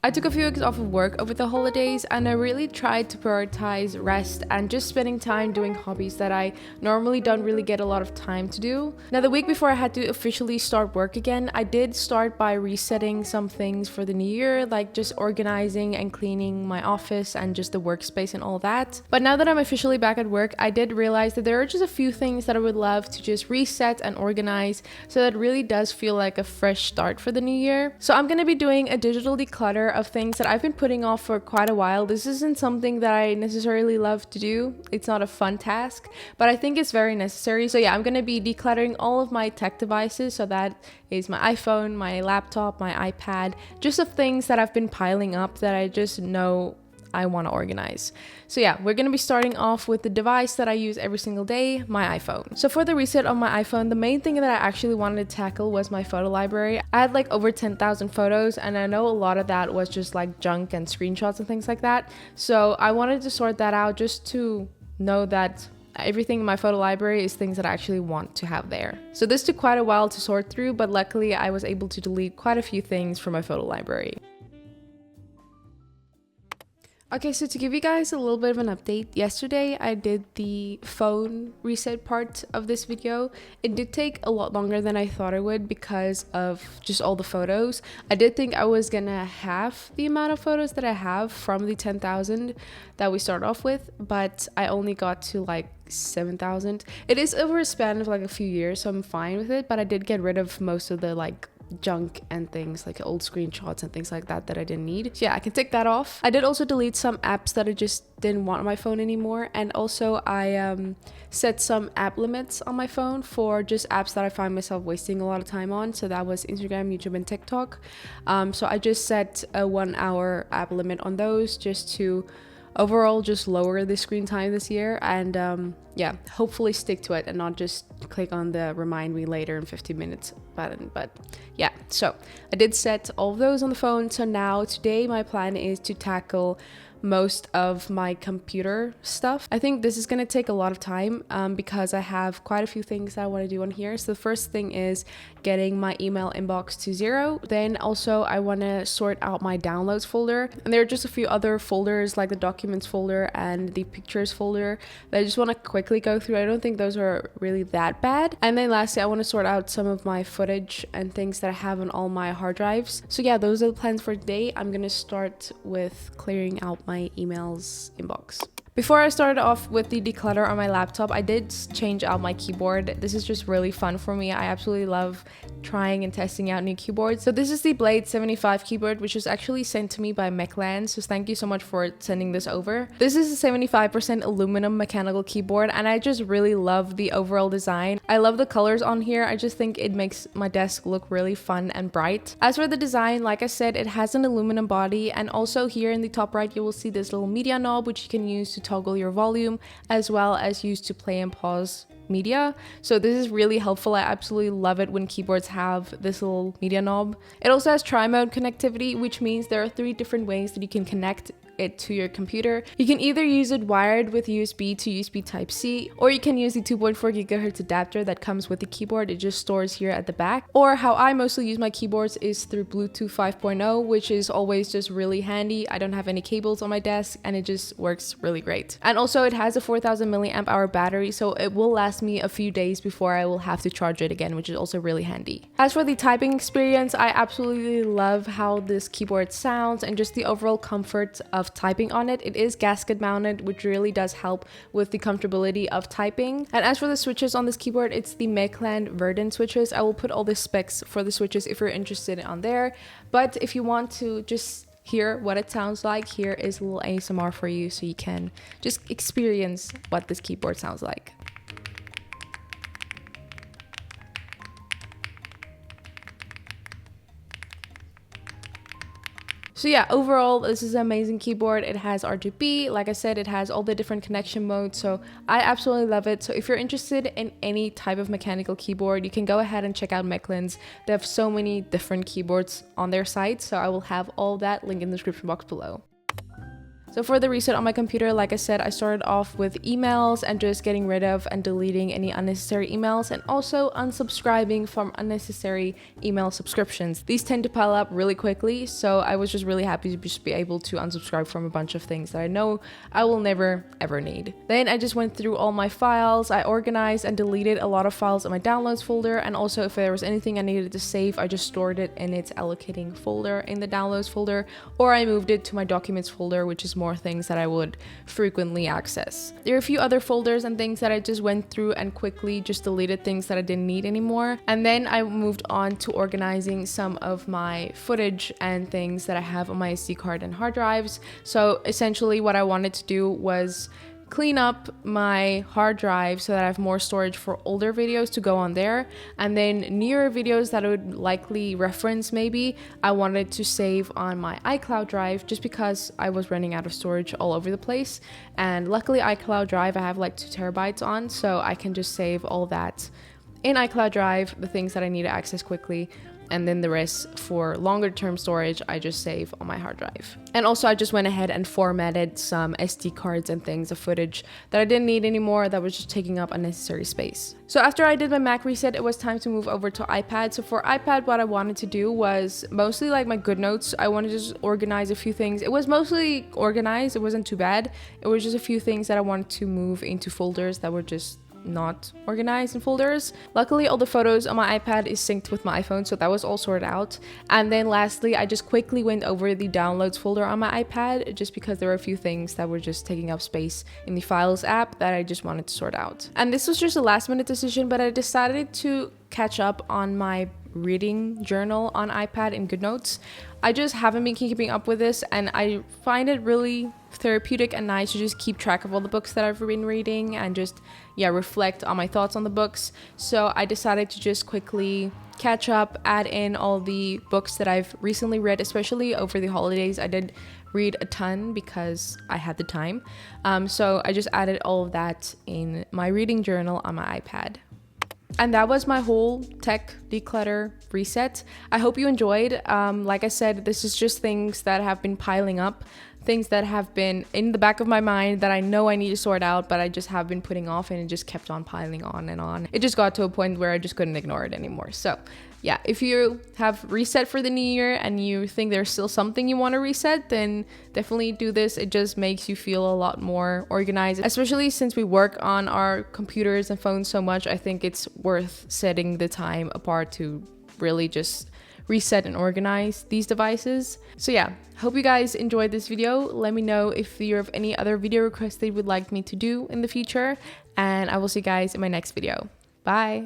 I took a few weeks off of work over the holidays and I really tried to prioritize rest and just spending time doing hobbies that I normally don't really get a lot of time to do. Now, the week before I had to officially start work again, I did start by resetting some things for the new year, like just organizing and cleaning my office and just the workspace and all that. But now that I'm officially back at work, I did realize that there are just a few things that I would love to just reset and organize so that it really does feel like a fresh start for the new year. So I'm going to be doing a digital declutter of things that I've been putting off for quite a while. This isn't something that I necessarily love to do. It's not a fun task, but I think it's very necessary. So yeah, I'm going to be decluttering all of my tech devices. So that is my iPhone, my laptop, my iPad, just of things that I've been piling up that I just know I want to organize. So yeah, we're going to be starting off with the device that I use every single day, my iPhone. So for the reset on my iPhone, the main thing that I actually wanted to tackle was my photo library. I had like over 10,000 photos and I know a lot of that was just like junk and screenshots and things like that. So I wanted to sort that out just to know that everything in my photo library is things that I actually want to have there. So this took quite a while to sort through, but luckily I was able to delete quite a few things from my photo library. Okay, so to give you guys a little bit of an update, yesterday I did the phone reset part of this video. It did take a lot longer than I thought it would because of just all the photos. I did think I was gonna have the amount of photos that I have from the 10,000 that we start off with, but I only got to like 7,000. It is over a span of like a few years, so I'm fine with it, but I did get rid of most of the like junk and things like old screenshots and things like that I didn't need. So yeah, I can take that off. I did also delete some apps that I just didn't want on my phone anymore, and also I set some app limits on my phone for just apps that I find myself wasting a lot of time on. So that was Instagram, YouTube, and TikTok. So I just set a 1 hour app limit on those just to overall just lower the screen time this year, and yeah, hopefully stick to it and not just click on the remind me later in 15 minutes button. But yeah, so I did set all of those on the phone. So now today my plan is to tackle most of my computer stuff. I think this is going to take a lot of time because I have quite a few things that I want to do on here. So the first thing is getting my email inbox to 0. Then also I want to sort out my downloads folder, and there are just a few other folders like the documents folder and the pictures folder that I just want to quickly go through. I don't think those are really that bad. And then lastly, I want to sort out some of my footage and things that I have on all my hard drives. So yeah, those are the plans for today. I'm going to start with clearing out my emails inbox. Before I started off with the declutter on my laptop, I did change out my keyboard. This is just really fun for me. I absolutely love trying and testing out new keyboards. So this is the Blade 75 keyboard, which was actually sent to me by Mechland. So thank you so much for sending this over. This is a 75% aluminum mechanical keyboard, and I just really love the overall design. I love the colors on here. I just think it makes my desk look really fun and bright. As for the design, like I said, it has an aluminum body, and also here in the top right, you will see this little media knob, which you can use to toggle your volume as well as use to play and pause media. So this is really helpful. I absolutely love it when keyboards have this little media knob. It also has tri-mode connectivity, which means there are 3 different ways that you can connect it to your computer. You can either use it wired with USB to USB Type-C, or you can use the 2.4 GHz adapter that comes with the keyboard. It just stores here at the back. Or how I mostly use my keyboards is through Bluetooth 5.0, which is always just really handy. I don't have any cables on my desk and it just works really great. And also it has a 4000 milliamp hour battery, so it will last me a few days before I will have to charge it again, which is also really handy. As for the typing experience, I absolutely love how this keyboard sounds and just the overall comfort of typing on it. It is gasket mounted, which really does help with the comfortability of typing. And as for the switches on this keyboard, it's the Mechland Verdant switches. I will put all the specs for the switches if you're interested on there. But if you want to just hear what it sounds like, here is a little ASMR for you so you can just experience what this keyboard sounds like. So yeah, overall, this is an amazing keyboard. It has RGB. Like I said, it has all the different connection modes. So I absolutely love it. So if you're interested in any type of mechanical keyboard, you can go ahead and check out Mechland's. They have so many different keyboards on their site. So I will have all that link in the description box below. So for the reset on my computer, like I said, I started off with emails and just getting rid of and deleting any unnecessary emails, and also unsubscribing from unnecessary email subscriptions. These tend to pile up really quickly, so I was just really happy to just be able to unsubscribe from a bunch of things that I know I will never ever need. Then I just went through all my files. I organized and deleted a lot of files in my downloads folder, and also if there was anything I needed to save, I just stored it in its allocating folder in the downloads folder, or I moved it to my documents folder, which is more things that I would frequently access. There are a few other folders and things that I just went through and quickly just deleted things that I didn't need anymore. And then I moved on to organizing some of my footage and things that I have on my SD card and hard drives. So essentially what I wanted to do was clean up my hard drive so that I have more storage for older videos to go on there, and then newer videos that I would likely reference maybe I wanted to save on my iCloud drive, just because I was running out of storage all over the place. And luckily iCloud drive I have like 2 terabytes on, so I can just save all that in iCloud drive, the things that I need to access quickly, and then the rest for longer term storage I just save on my hard drive. And also I just went ahead and formatted some SD cards and things of footage that I didn't need anymore, that was just taking up unnecessary space. So after I did my Mac reset, it was time to move over to iPad. So for iPad, what I wanted to do was mostly like my GoodNotes. I wanted to just organize a few things. It was mostly organized, it wasn't too bad. It was just a few things that I wanted to move into folders that were just not organized in folders. Luckily all the photos on my iPad is synced with my iPhone, so that was all sorted out. And then lastly I just quickly went over the downloads folder on my iPad, just because there were a few things that were just taking up space in the Files app that I just wanted to sort out. And this was just a last minute decision, but I decided to catch up on my reading journal on iPad in GoodNotes. I just haven't been keeping up with this, and I find it really therapeutic and nice to just keep track of all the books that I've been reading and just reflect on my thoughts on the books. So I decided to just quickly catch up, add in all the books that I've recently read, especially over the holidays. I did read a ton because I had the time, so I just added all of that in my reading journal on my iPad. And that was my whole tech declutter reset. I hope you enjoyed. Like I said, this is just things that have been piling up, things that have been in the back of my mind that I know I need to sort out, but I just have been putting off, and it just kept on piling on and on. It just got to a point where I just couldn't ignore it anymore. So yeah, if you have reset for the new year and you think there's still something you want to reset, then definitely do this. It just makes you feel a lot more organized, especially since we work on our computers and phones so much. I think it's worth setting the time apart to really just reset and organize these devices. So yeah, hope you guys enjoyed this video. Let me know if you have any other video requests that you would like me to do in the future, and I will see you guys in my next video. Bye.